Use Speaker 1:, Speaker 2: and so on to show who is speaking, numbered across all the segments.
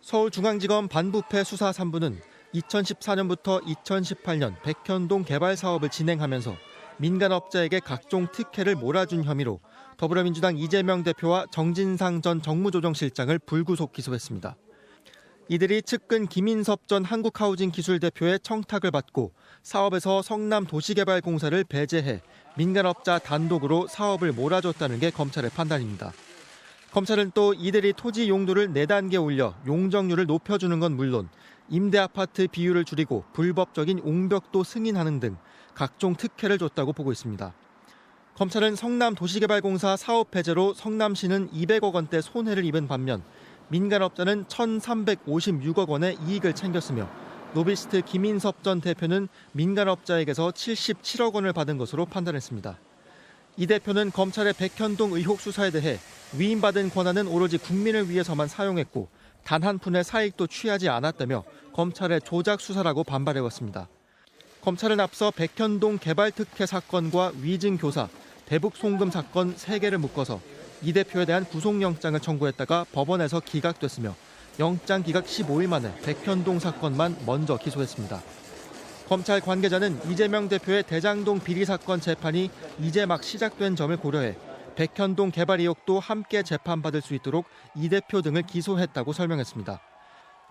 Speaker 1: 서울중앙지검 반부패 수사 3부는 2014년부터 2018년 백현동 개발 사업을 진행하면서 민간업자에게 각종 특혜를 몰아준 혐의로 더불어민주당 이재명 대표와 정진상 전 정무조정실장을 불구속 기소했습니다. 이들이 측근 김인섭 전 한국하우징기술 대표의 청탁을 받고 사업에서 성남도시개발공사를 배제해 민간업자 단독으로 사업을 몰아줬다는 게 검찰의 판단입니다. 검찰은 또 이들이 토지 용도를 4단계 올려 용적률을 높여주는 건 물론 임대아파트 비율을 줄이고 불법적인 옹벽도 승인하는 등 각종 특혜를 줬다고 보고 있습니다. 검찰은 성남도시개발공사 사업 배제로 성남시는 200억 원대 손해를 입은 반면 민간업자는 1,356억 원의 이익을 챙겼으며 로비스트 김인섭 전 대표는 민간업자에게서 77억 원을 받은 것으로 판단했습니다. 이 대표는 검찰의 백현동 의혹 수사에 대해 위임받은 권한은 오로지 국민을 위해서만 사용했고 단 한 푼의 사익도 취하지 않았다며 검찰의 조작 수사라고 반발해왔습니다. 검찰은 앞서 백현동 개발특혜 사건과 위증교사, 대북송금 사건 3개를 묶어서 이 대표에 대한 구속영장을 청구했다가 법원에서 기각됐으며 영장 기각 15일 만에 백현동 사건만 먼저 기소했습니다. 검찰 관계자는 이재명 대표의 대장동 비리 사건 재판이 이제 막 시작된 점을 고려해 백현동 개발 의혹도 함께 재판받을 수 있도록 이 대표 등을 기소했다고 설명했습니다.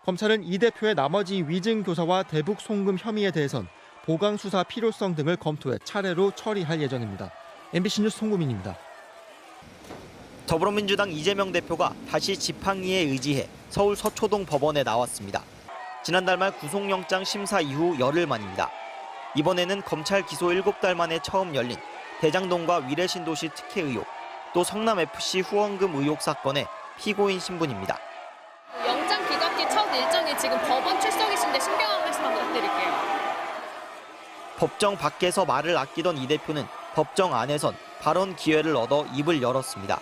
Speaker 1: 검찰은 이 대표의 나머지 위증교사와 대북송금 혐의에 대해선 보강 수사 필요성 등을 검토해 차례로 처리할 예정입니다. MBC 뉴스 송구민입니다.
Speaker 2: 더불어민주당 이재명 대표가 다시 지팡이에 의지해 서울 서초동 법원에 나왔습니다. 지난달 말 구속영장 심사 이후 열흘 만입니다. 이번에는 검찰 기소 7달 만에 처음 열린 대장동과 위례신도시 특혜 의혹, 또 성남FC 후원금 의혹 사건의 피고인 신분입니다.
Speaker 3: 영장 기각기 첫 일정이 지금 법원 출석이신데 신경 한 말씀 부탁드릴게요.
Speaker 2: 법정 밖에서 말을 아끼던 이 대표는 법정 안에선 발언 기회를 얻어 입을 열었습니다.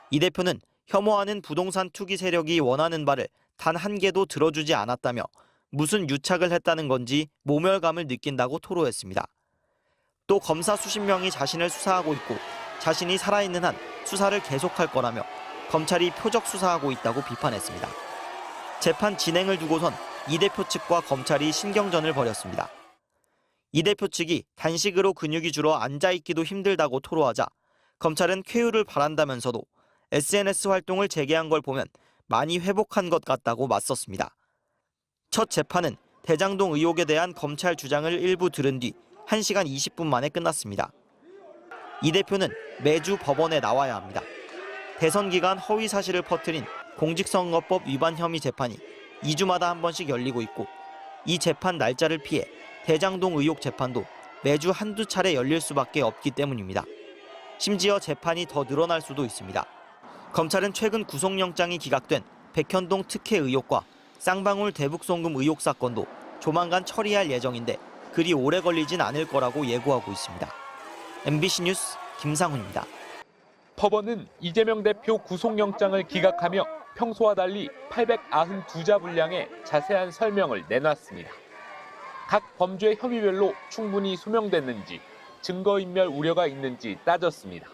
Speaker 2: 이 대표는 혐오하는 부동산 투기 세력이 원하는 바를 단 한 개도 들어주지 않았다며 무슨 유착을 했다는 건지 모멸감을 느낀다고 토로했습니다. 또 검사 수십 명이 자신을 수사하고 있고 자신이 살아있는 한 수사를 계속할 거라며 검찰이 표적 수사하고 있다고 비판했습니다. 재판 진행을 두고선 이 대표 측과 검찰이 신경전을 벌였습니다. 이 대표 측이 단식으로 근육이 줄어 앉아있기도 힘들다고 토로하자 검찰은 쾌유를 바란다면서도 SNS 활동을 재개한 걸 보면 많이 회복한 것 같다고 맞섰습니다. 첫 재판은 대장동 의혹에 대한 검찰 주장을 일부 들은 뒤 1시간 20분 만에 끝났습니다. 이 대표는 매주 법원에 나와야 합니다. 대선 기간 허위 사실을 퍼뜨린 공직선거법 위반 혐의 재판이 2주마다 한 번씩 열리고 있고 이 재판 날짜를 피해 대장동 의혹 재판도 매주 한두 차례 열릴 수밖에 없기 때문입니다. 심지어 재판이 더 늘어날 수도 있습니다. 검찰은 최근 구속영장이 기각된 백현동 특혜 의혹과 쌍방울 대북송금 의혹 사건도 조만간 처리할 예정인데 그리 오래 걸리진 않을 거라고 예고하고 있습니다. MBC 뉴스 김상훈입니다.
Speaker 4: 법원은 이재명 대표 구속영장을 기각하며 평소와 달리 892자 분량의 자세한 설명을 내놨습니다. 각 범죄 혐의별로 충분히 소명됐는지, 증거인멸 우려가 있는지 따졌습니다.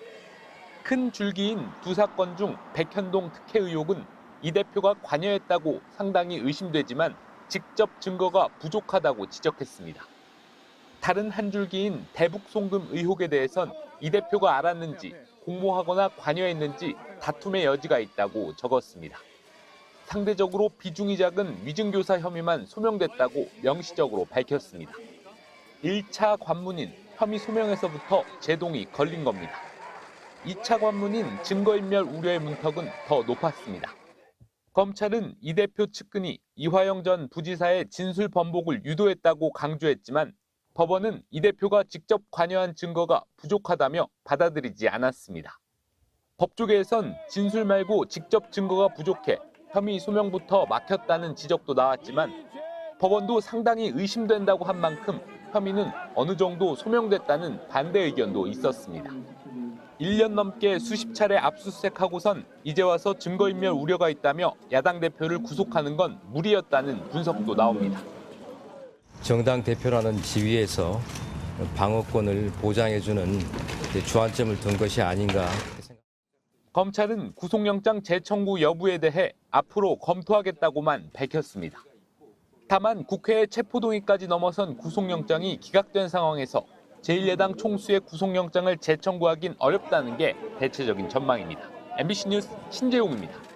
Speaker 4: 큰 줄기인 두 사건 중 백현동 특혜 의혹은 이 대표가 관여했다고 상당히 의심되지만 직접 증거가 부족하다고 지적했습니다. 다른 한 줄기인 대북송금 의혹에 대해선 이 대표가 알았는지 공모하거나 관여했는지 다툼의 여지가 있다고 적었습니다. 상대적으로 비중이 작은 위증교사 혐의만 소명됐다고 명시적으로 밝혔습니다. 1차 관문인 혐의 소명에서부터 제동이 걸린 겁니다. 2차 관문인 증거인멸 우려의 문턱은 더 높았습니다. 검찰은 이 대표 측근이 이화영 전 부지사의 진술 번복을 유도했다고 강조했지만 법원은 이 대표가 직접 관여한 증거가 부족하다며 받아들이지 않았습니다. 법조계에선 진술 말고 직접 증거가 부족해 혐의 소명부터 막혔다는 지적도 나왔지만 법원도 상당히 의심된다고 한 만큼 혐의는 어느 정도 소명됐다는 반대 의견도 있었습니다. 1년 넘게 수십 차례 압수수색하고선 이제 와서 증거인멸 우려가 있다며 야당 대표를 구속하는 건 무리였다는 분석도 나옵니다.
Speaker 5: 정당 대표라는 지위에서 방어권을 보장해주는 주안점을 둔 것이 아닌가.
Speaker 4: 검찰은 구속영장 재청구 여부에 대해 앞으로 검토하겠다고만 밝혔습니다. 다만 국회의 체포동의까지 넘어선 구속영장이 기각된 상황에서 제1야당 총수의 구속영장을 재청구하긴 어렵다는 게 대체적인 전망입니다. MBC 뉴스 신재용입니다.